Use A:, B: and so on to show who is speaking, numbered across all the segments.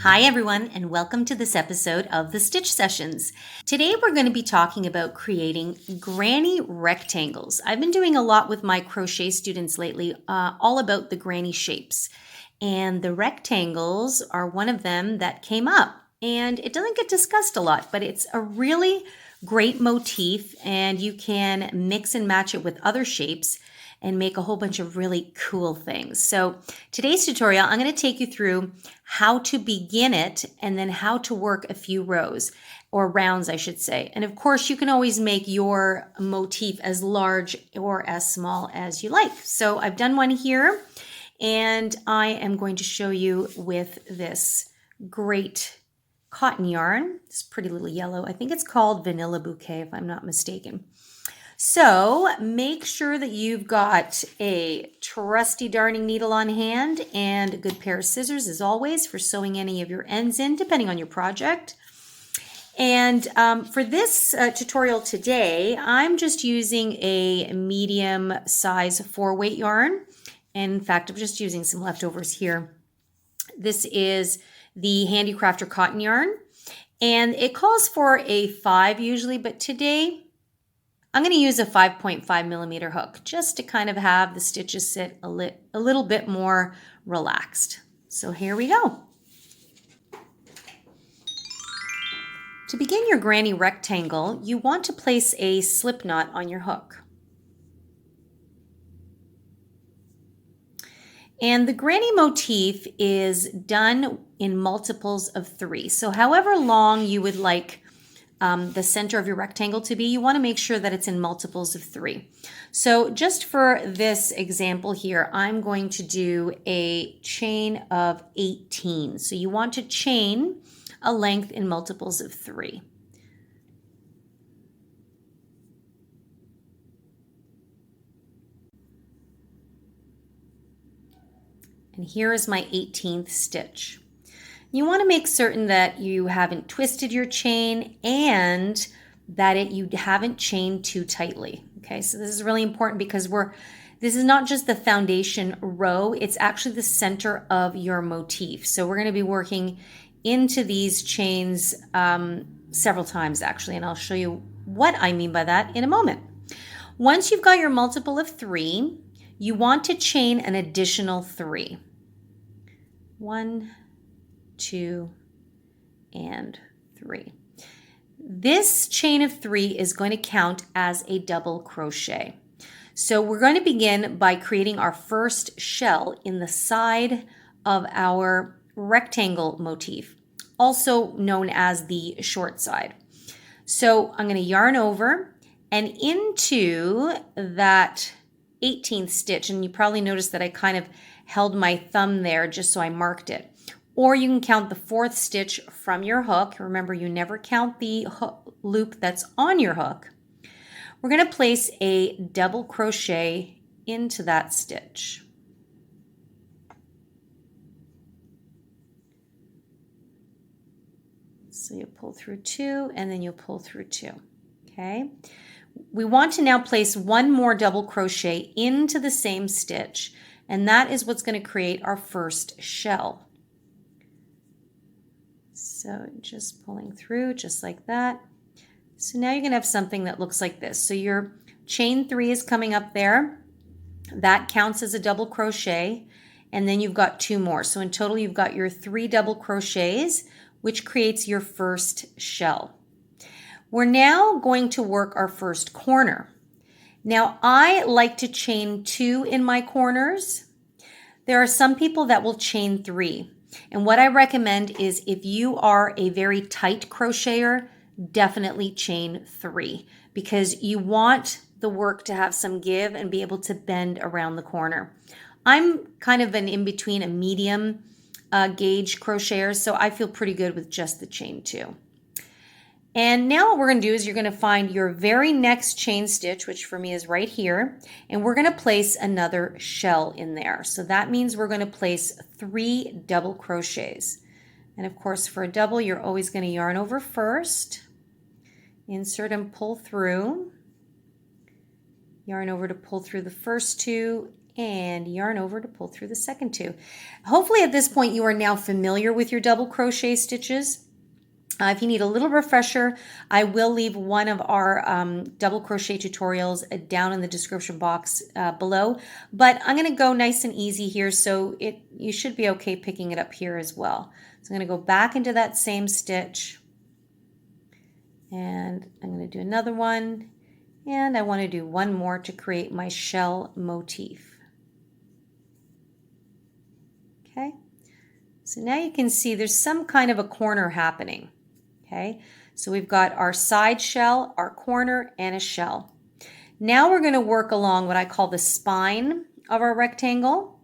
A: Hi everyone, and welcome to this episode of the Stitch Sessions. Today we're going to be talking about creating granny rectangles. I've been doing a lot with my crochet students lately, all about the granny shapes. And the rectangles are one of them that came up. And it doesn't get discussed a lot, but it's a really great motif, and you can mix and match it with other shapes and make a whole bunch of really cool things. So today's tutorial, I'm going to take you through how to begin it and then how to work a few rows, or rounds I should say. And of course you can always make your motif as large or as small as you like. So I've done one here, and I am going to show you with this great cotton yarn. It's pretty little yellow. I think it's called Vanilla Bouquet if I'm not mistaken. So make sure that you've got a trusty darning needle on hand and a good pair of scissors as always for sewing any of your ends in, depending on your project. And for this tutorial today, I'm just using a medium size 4-weight yarn. And in fact, I'm just using some leftovers here. This is the Handicrafter cotton yarn, and it calls for a 5 usually, but today I'm going to use a 5.5 millimeter hook just to kind of have the stitches sit a little bit more relaxed. So here we go. To begin your granny rectangle, you want to place a slip knot on your hook. And the granny motif is done in multiples of 3. So however long you would like the center of your rectangle to be, you want to make sure that it's in multiples of 3. So just for this example here, I'm going to do a chain of 18. So you want to chain a length in multiples of 3. And here is my 18th stitch. You want to make certain that you haven't twisted your chain and that you haven't chained too tightly. Okay, so this is really important because this is not just the foundation row, it's actually the center of your motif. So we're going to be working into these chains several times actually, and I'll show you what I mean by that in a moment. Once you've got your multiple of 3, you want to chain an additional 3. 1, 2, and 3. This chain of 3 is going to count as a double crochet. So we're going to begin by creating our first shell in the side of our rectangle motif, also known as the short side. So I'm going to yarn over and into that 18th stitch, and you probably noticed that I kind of held my thumb there just so I marked it. Or you can count the 4th stitch from your hook. Remember, you never count the loop that's on your hook. We're going to place a double crochet into that stitch. So you pull through 2 and then you'll pull through 2. Okay. We want to now place one more double crochet into the same stitch, and that is what's going to create our first shell. So just pulling through just like that. So now you're going to have something that looks like this. So your chain 3 is coming up there. That counts as a double crochet. And then you've got 2 more. So in total, you've got your 3 double crochets, which creates your first shell. We're now going to work our first corner. Now, I like to chain 2 in my corners. There are some people that will chain 3. And what I recommend is if you are a very tight crocheter, definitely chain 3 because you want the work to have some give and be able to bend around the corner. I'm kind of an in-between, a medium gauge crocheter, so I feel pretty good with just the chain 2. And now what we're going to do is you're going to find your very next chain stitch, which for me is right here, and we're going to place another shell in there. So that means we're going to place 3 double crochets. And of course, for a double, you're always going to yarn over first, insert and pull through, yarn over to pull through the first 2, and yarn over to pull through the second 2. Hopefully at this point you are now familiar with your double crochet stitches. If you need a little refresher, I will leave one of our double crochet tutorials down in the description box below, but I'm going to go nice and easy here, so you should be okay picking it up here as well. So I'm going to go back into that same stitch, and I'm going to do another one, and I want to do one more to create my shell motif. Okay, so now you can see there's some kind of a corner happening. Okay, so we've got our side shell, our corner, and a shell. Now we're going to work along what I call the spine of our rectangle.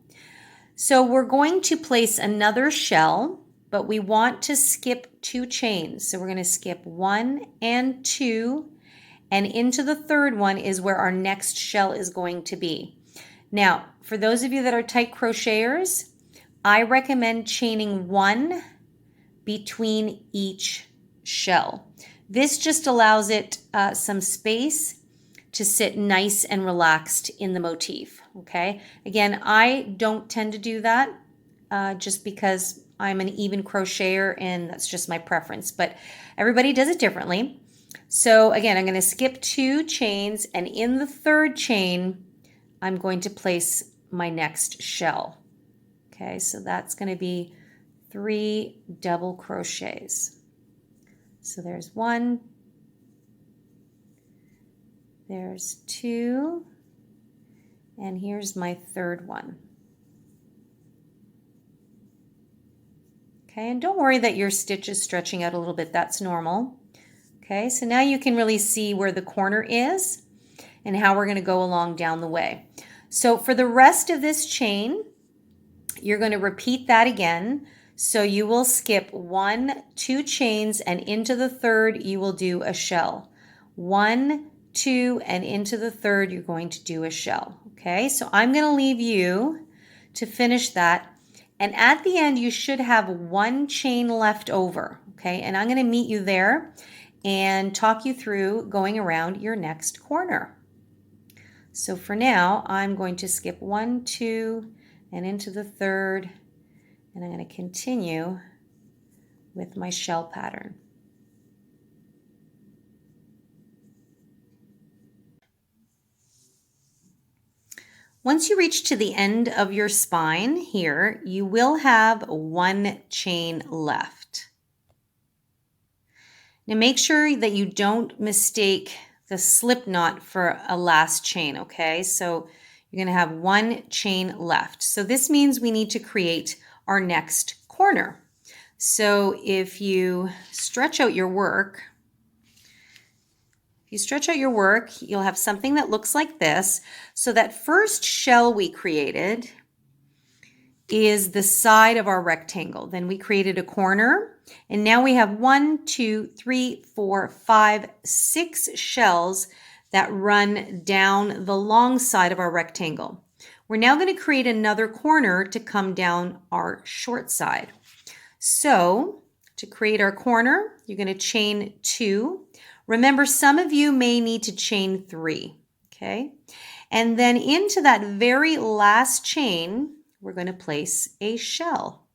A: So we're going to place another shell, but we want to skip 2 chains. So we're going to skip 1 and 2, and into the third one is where our next shell is going to be. Now, for those of you that are tight crocheters, I recommend chaining 1 between each shell. This just allows it some space to sit nice and relaxed in the motif. Okay, again, I don't tend to do that just because I'm an even crocheter and that's just my preference, but everybody does it differently. So again, I'm going to skip 2 chains, and in the third chain I'm going to place my next shell. Okay, so that's going to be 3 double crochets. So there's 1, there's 2, and here's my third one. Okay, and don't worry that your stitch is stretching out a little bit, that's normal. Okay, so now you can really see where the corner is and how we're going to go along down the way. So for the rest of this chain, you're going to repeat that again. So you will skip 1, 2 chains, and into the third you will do a shell. 1, 2, and into the third you're going to do a shell. Okay, so I'm going to leave you to finish that, and at the end you should have 1 chain left over. Okay, and I'm going to meet you there and talk you through going around your next corner. So for now I'm going to skip 1, 2, and into the third, and I'm going to continue with my shell pattern. Once you reach to the end of your spine here, you will have 1 chain left. Now make sure that you don't mistake the slip knot for a last chain, okay? So you're going to have 1 chain left. So this means we need to create our next corner. So if you stretch out your work, you'll have something that looks like this. So that first shell we created is the side of our rectangle. Then we created a corner, and now we have 1, 2, 3, 4, 5, 6 shells that run down the long side of our rectangle. We're now going to create another corner to come down our short side. So to create our corner, you're going to chain 2. Remember, some of you may need to chain 3, okay? And then into that very last chain, we're going to place a shell.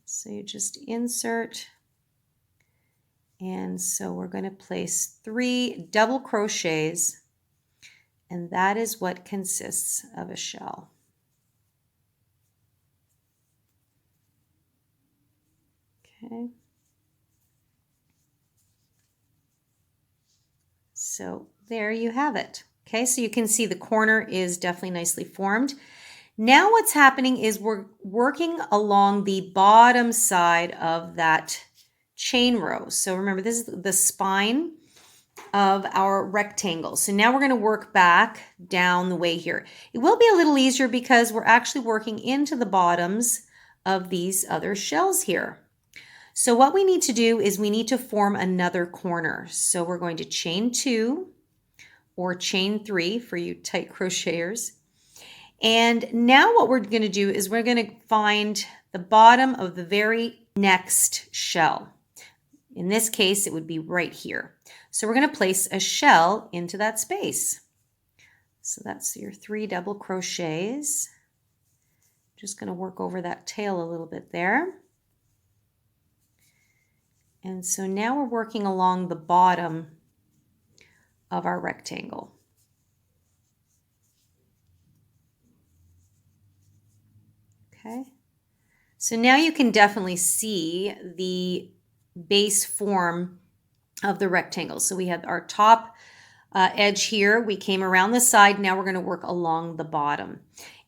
A: So you just insert, and so we're going to place 3 double crochets, and that is what consists of a shell. Okay. So there you have it. Okay, so you can see the corner is definitely nicely formed. Now what's happening is we're working along the bottom side of that chain row. So remember, this is the spine of our rectangle. So now we're going to work back down the way here. It will be a little easier because we're actually working into the bottoms of these other shells here. So what we need to do is we need to form another corner. So we're going to chain 2 or chain 3 for you tight crocheters. And now what we're going to do is we're going to find the bottom of the very next shell. In this case, it would be right here. So we're going to place a shell into that space. So that's your 3 double crochets. Just going to work over that tail a little bit there. And so now we're working along the bottom of our rectangle. Okay. So now you can definitely see the base form of the rectangle. So we have our top edge here. We came around the side. Now we're going to work along the bottom.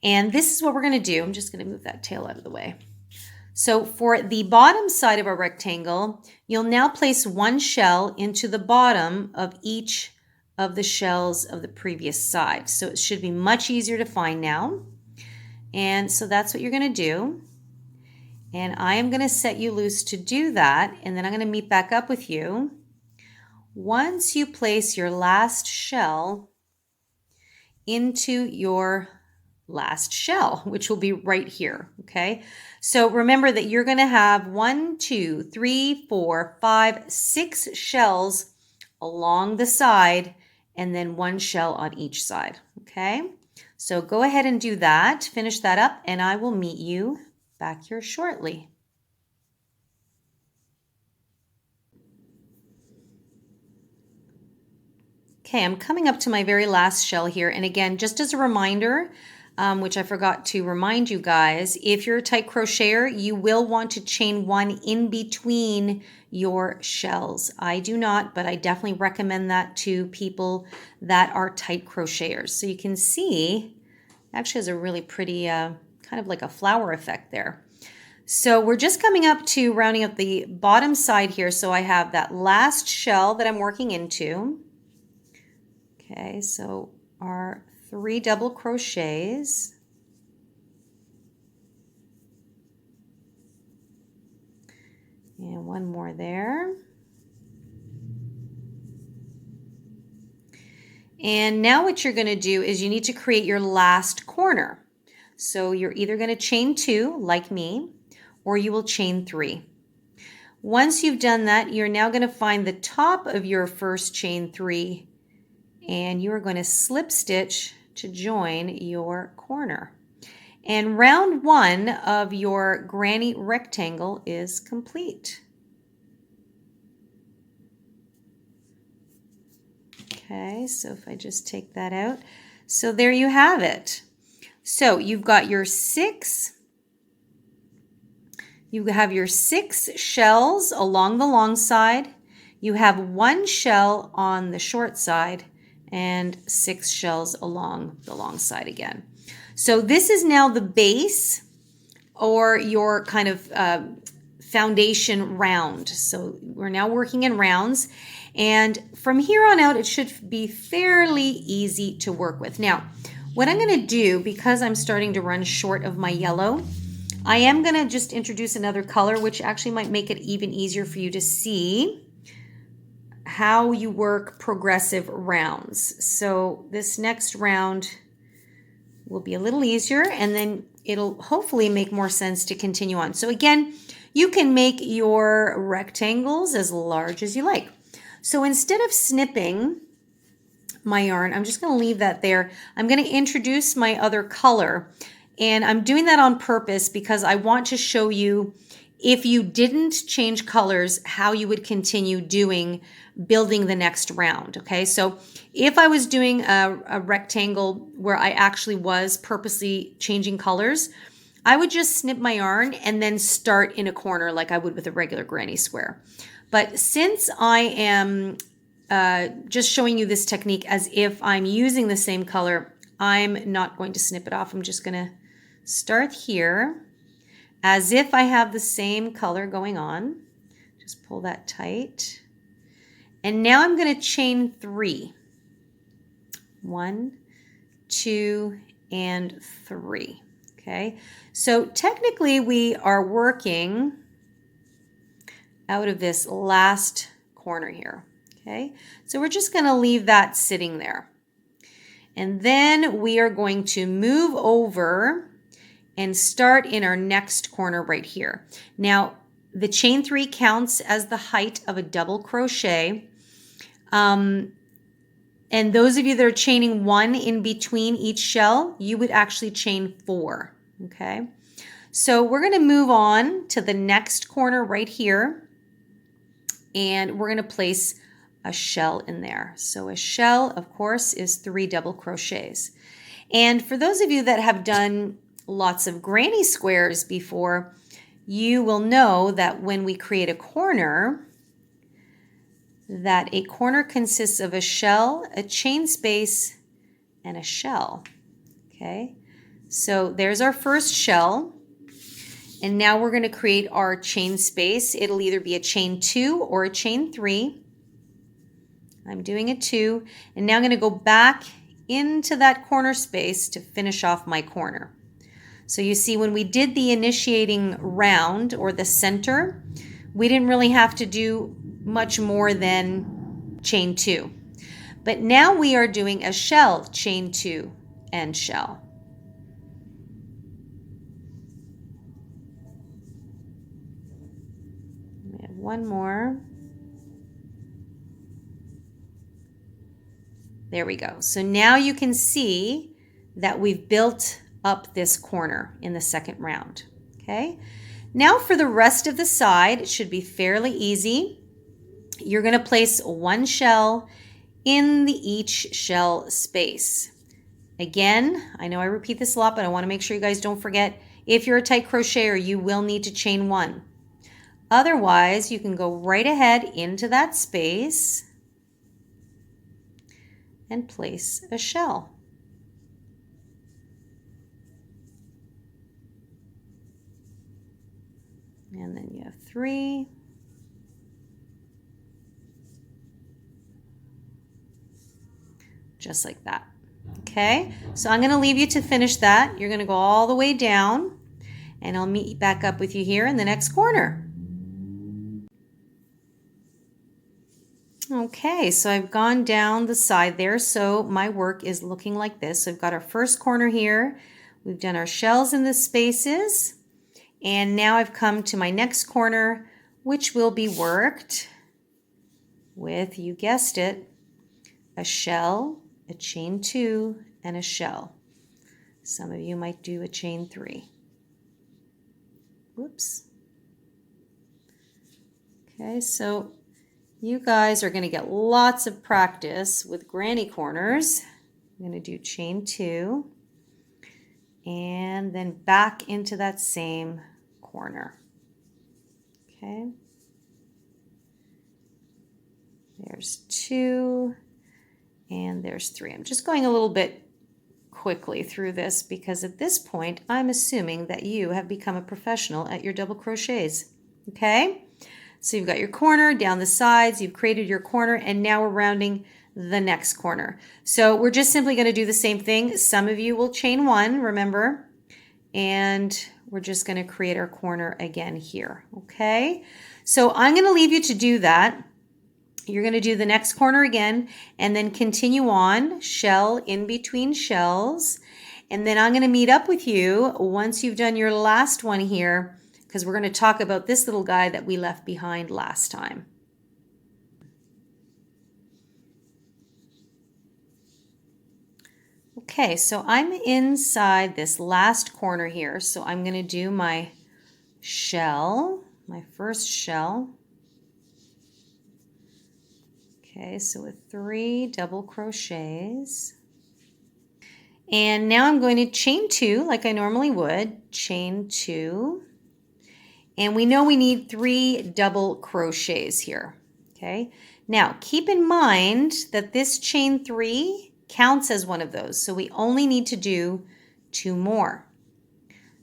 A: And this is what we're going to do. I'm just going to move that tail out of the way. So for the bottom side of our rectangle, you'll now place one shell into the bottom of each of the shells of the previous side. So it should be much easier to find now. And so that's what you're going to do. And I am going to set you loose to do that. And then I'm going to meet back up with you once you place your last shell into your last shell, which will be right here. Okay. So remember that you're going to have 1, 2, 3, 4, 5, 6 shells along the side and then one shell on each side. Okay. So go ahead and do that. Finish that up and I will meet you back here shortly. Okay, I'm coming up to my very last shell here. And again, just as a reminder, which I forgot to remind you guys, if you're a tight crocheter, you will want to chain 1 in between your shells. I do not, but I definitely recommend that to people that are tight crocheters. So you can see, it actually has a really pretty, kind of like a flower effect there. So we're just coming up to rounding up the bottom side here. So I have that last shell that I'm working into. Okay, so our 3 double crochets. And one more there. And now what you're going to do is you need to create your last corner. So you're either going to chain 2, like me, or you will chain 3. Once you've done that, you're now going to find the top of your first chain 3, and you're going to slip stitch to join your corner. And round 1 of your granny rectangle is complete. Okay, so if I just take that out. So there you have it. So you've got your 6, you have your 6 shells along the long side. You have 1 shell on the short side and 6 shells along the long side again. So this is now the base or your kind of foundation round. So we're now working in rounds. And from here on out, it should be fairly easy to work with. Now, what I'm going to do, because I'm starting to run short of my yellow, I am going to just introduce another color, which actually might make it even easier for you to see how you work progressive rounds. So this next round will be a little easier, and then it'll hopefully make more sense to continue on. So again, you can make your rectangles as large as you like. So instead of snipping my yarn, I'm just going to leave that there. I'm going to introduce my other color, and I'm doing that on purpose because I want to show you, if you didn't change colors, how you would continue building the next round. Okay, so if I was doing a rectangle where I actually was purposely changing colors, I would just snip my yarn and then start in a corner like I would with a regular granny square. But since I am just showing you this technique as if I'm using the same color, I'm not going to snip it off. I'm just going to start here as if I have the same color going on. Just pull that tight. And now I'm going to chain 3. 1, 2, and 3. Okay, so technically we are working out of this last corner here. Okay, so we're just going to leave that sitting there. And then we are going to move over and start in our next corner right here. Now, the chain 3 counts as the height of a double crochet. And And those of you that are chaining 1 in between each shell, you would actually chain 4, okay? So we're going to move on to the next corner right here, and we're going to place a shell in there. So a shell, of course, is 3 double crochets. And for those of you that have done lots of granny squares before, you will know that when we create a corner, that a corner consists of a shell, a chain space, and a shell. Okay, so there's our first shell. And now we're going to create our chain space. It'll either be a chain 2 or a chain 3. I'm doing a 2. And now I'm going to go back into that corner space to finish off my corner. So you see, when we did the initiating round or the center, we didn't really have to do much more than chain 2. But now we are doing a shell, chain 2, and shell. And one more. There we go. So now you can see that we've built up this corner in the second round. Okay. Now for the rest of the side, it should be fairly easy. You're going to place 1 shell in each shell space. Again, I know I repeat this a lot, but I want to make sure you guys don't forget, if you're a tight crocheter, you will need to chain 1. Otherwise, you can go right ahead into that space and place a shell. And then you have 3. Just like that. Okay, so I'm going to leave you to finish that. You're going to go all the way down, and I'll meet back up with you here in the next corner. Okay, so I've gone down the side there, so my work is looking like this. So I've got our first corner here. We've done our shells in the spaces, and now I've come to my next corner, which will be worked with, you guessed it, a shell, a chain 2, and a shell. Some of you might do a chain 3. Whoops. Okay, so you guys are going to get lots of practice with granny corners. I'm going to do chain 2 and then back into that same corner. Okay. There's 2 and there's 3. I'm just going a little bit quickly through this because at this point I'm assuming that you have become a professional at your double crochets. Okay? So you've got your corner down the sides, you've created your corner, and now we're rounding the next corner. So we're just simply going to do the same thing. Some of you will chain 1, remember, and we're just going to create our corner again here. Okay? So I'm going to leave you to do that. You're going to do the next corner again and then continue on, shell in between shells. And then I'm going to meet up with you once you've done your last one here, because we're going to talk about this little guy that we left behind last time. Okay, so I'm inside this last corner here. So I'm going to do my shell, my first shell. Okay, so with 3 double crochets. And now I'm going to chain 2 like I normally would, chain 2. And we know we need 3 double crochets here. Okay, now keep in mind that this chain 3 counts as one of those. So we only need to do 2 more.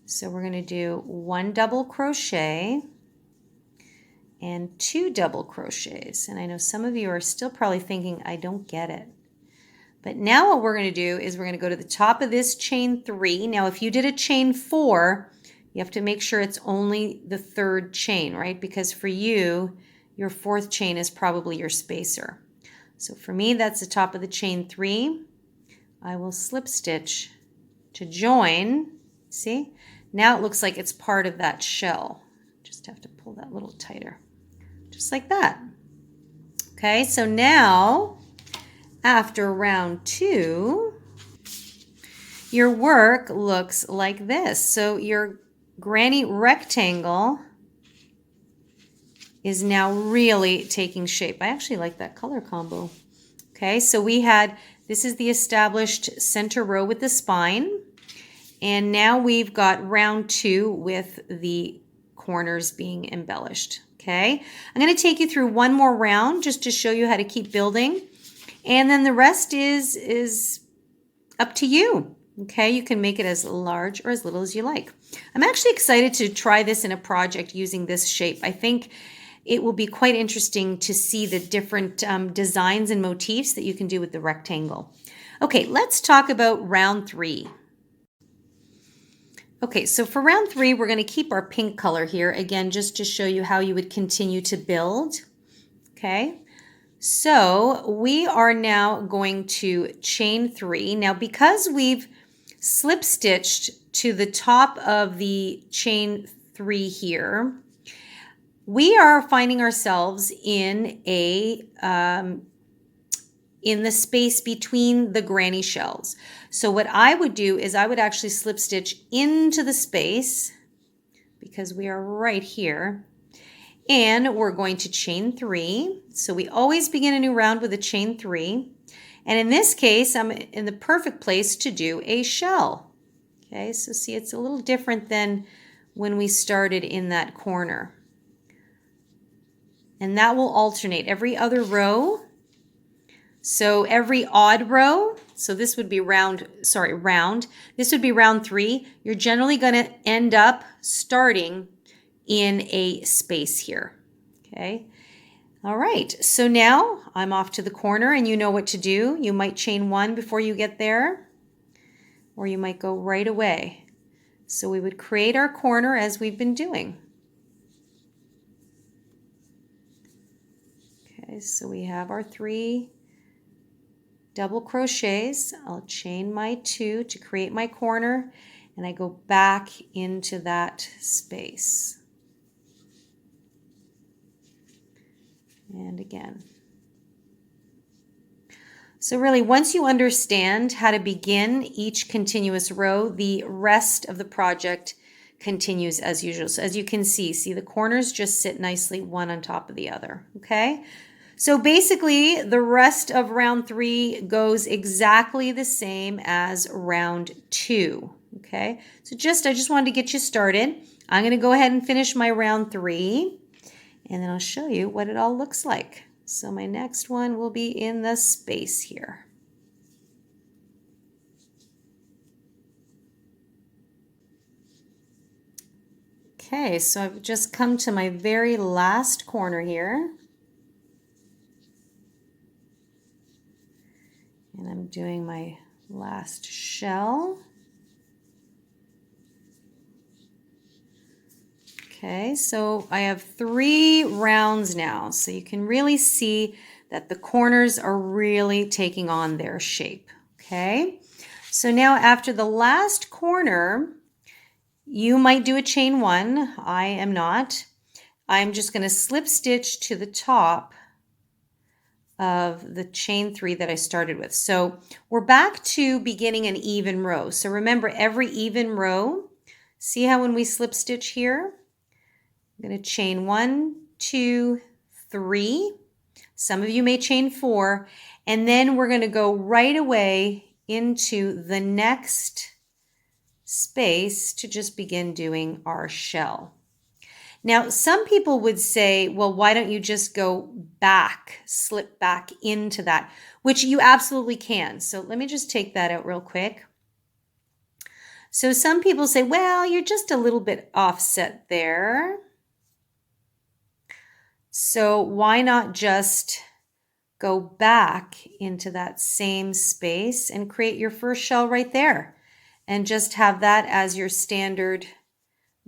A: So we're going to do 1 double crochet and 2 double crochets. And I know some of you are still probably thinking, I don't get it. But now what we're going to do is we're going to go to the top of this chain 3. Now if you did a chain 4, you have to make sure it's only the 3rd chain, right? Because for you, your 4th chain is probably your spacer. So for me, that's the top of the chain 3. I will slip stitch to join. See? Now it looks like it's part of that shell. Just have to pull that a little tighter. Just like that. Okay, so now after round 2, your work looks like this. So your granny rectangle is now really taking shape. I actually like that color combo. Okay, so this is the established center row with the spine. And now we've got round 2 with the corners being embellished. Okay, I'm going to take you through one more round just to show you how to keep building. And then the rest is up to you. Okay, you can make it as large or as little as you like. I'm actually excited to try this in a project using this shape. I think it will be quite interesting to see the different designs and motifs that you can do with the rectangle. Okay, let's talk about round 3. Okay, so for round 3, we're going to keep our pink color here, again, just to show you how you would continue to build. Okay, so we are now going to chain 3. Now, because we've slip stitched to the top of the chain 3 here, we are finding ourselves in the space between the granny shells. So what I would do is I would actually slip stitch into the space because we are right here, and we're going to chain 3. So we always begin a new round with a chain 3. And in this case, I'm in the perfect place to do a shell. Okay, so see, it's a little different than when we started in that corner. And that will alternate every other row. So every odd row, so this would be round. This would be round 3. You're generally going to end up starting in a space here. Okay. All right, so now I'm off to the corner and you know what to do. You might chain 1 before you get there, or you might go right away. So we would create our corner as we've been doing. Okay, so we have our 3 double crochets. I'll chain my 2 to create my corner, and I go back into that space. And again. So really, once you understand how to begin each continuous row, the rest of the project continues as usual. So as you can see the corners just sit nicely one on top of the other, okay? So basically, the rest of round 3 goes exactly the same as round 2, okay? So I just wanted to get you started. I'm going to go ahead and finish my round 3. And then I'll show you what it all looks like. So my next one will be in the space here. Okay, so I've just come to my very last corner here. And I'm doing my last shell. Okay, so I have 3 rounds now, so you can really see that the corners are really taking on their shape. Okay, so now after the last corner, you might do a chain 1. I am not. I'm just going to slip stitch to the top of the chain 3 that I started with. So we're back to beginning an even row. So remember, every even row, see how when we slip stitch here, I'm going to chain 1, 2, 3. Some of you may chain 4, and then we're going to go right away into the next space to just begin doing our shell. Now, some people would say, well, why don't you just go back, slip back into that, which you absolutely can. So let me just take that out real quick. So some people say, well, you're just a little bit offset there. So why not just go back into that same space and create your first shell right there and just have that as your standard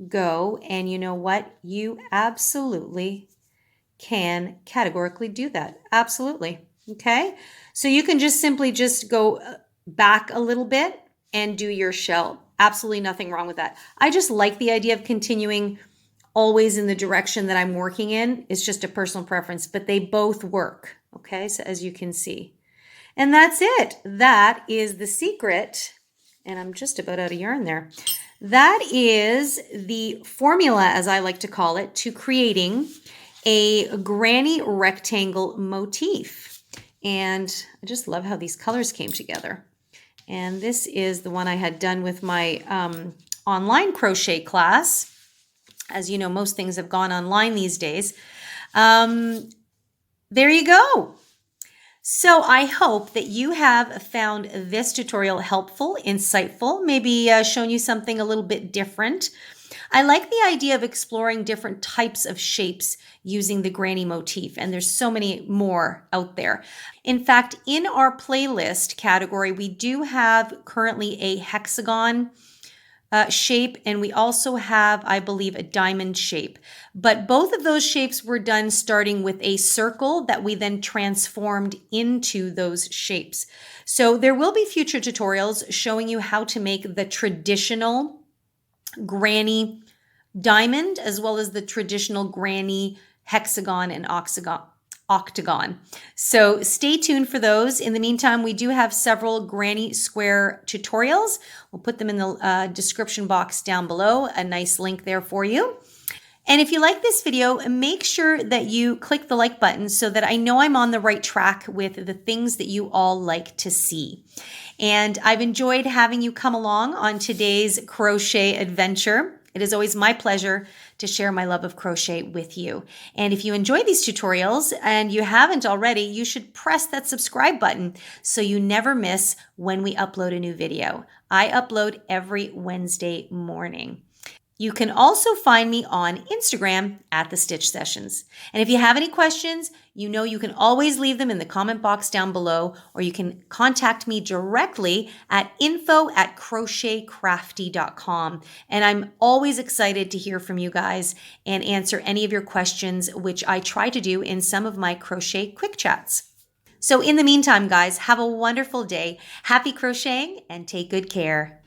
A: go. And you know what? You absolutely can categorically do that. Absolutely. Okay. So you can just simply just go back a little bit and do your shell. Absolutely nothing wrong with that. I just like the idea of continuing always in the direction that I'm working in. It's just a personal preference, but they both work. Okay. So as you can see. And that's it. That is the secret. And I'm just about out of yarn there. That is the formula, as I like to call it, to creating a granny rectangle motif. And I just love how these colors came together. And this is the one I had done with my online crochet class. As you know, most things have gone online these days. There you go. So I hope that you have found this tutorial helpful, insightful, maybe shown you something a little bit different. I like the idea of exploring different types of shapes using the granny motif, and there's so many more out there. In fact, in our playlist category, we do have currently a hexagon shape, and we also have, I believe, a diamond shape. But both of those shapes were done starting with a circle that we then transformed into those shapes. So there will be future tutorials showing you how to make the traditional granny diamond as well as the traditional granny hexagon and octagon. So stay tuned for those. In the meantime, we do have several granny square tutorials. We'll put them in the description box down below, a nice link there for you. And if you like this video, make sure that you click the like button so that I know I'm on the right track with the things that you all like to see. And I've enjoyed having you come along on today's crochet adventure. It is always my pleasure to share my love of crochet with you. And if you enjoy these tutorials and you haven't already, you should press that subscribe button so you never miss when we upload a new video. I upload every Wednesday morning. You can also find me on Instagram at The Stitch Sessions. And if you have any questions, you know you can always leave them in the comment box down below, or you can contact me directly at info@crochetcrafty.com. And I'm always excited to hear from you guys and answer any of your questions, which I try to do in some of my crochet quick chats. So in the meantime, guys, have a wonderful day. Happy crocheting and take good care.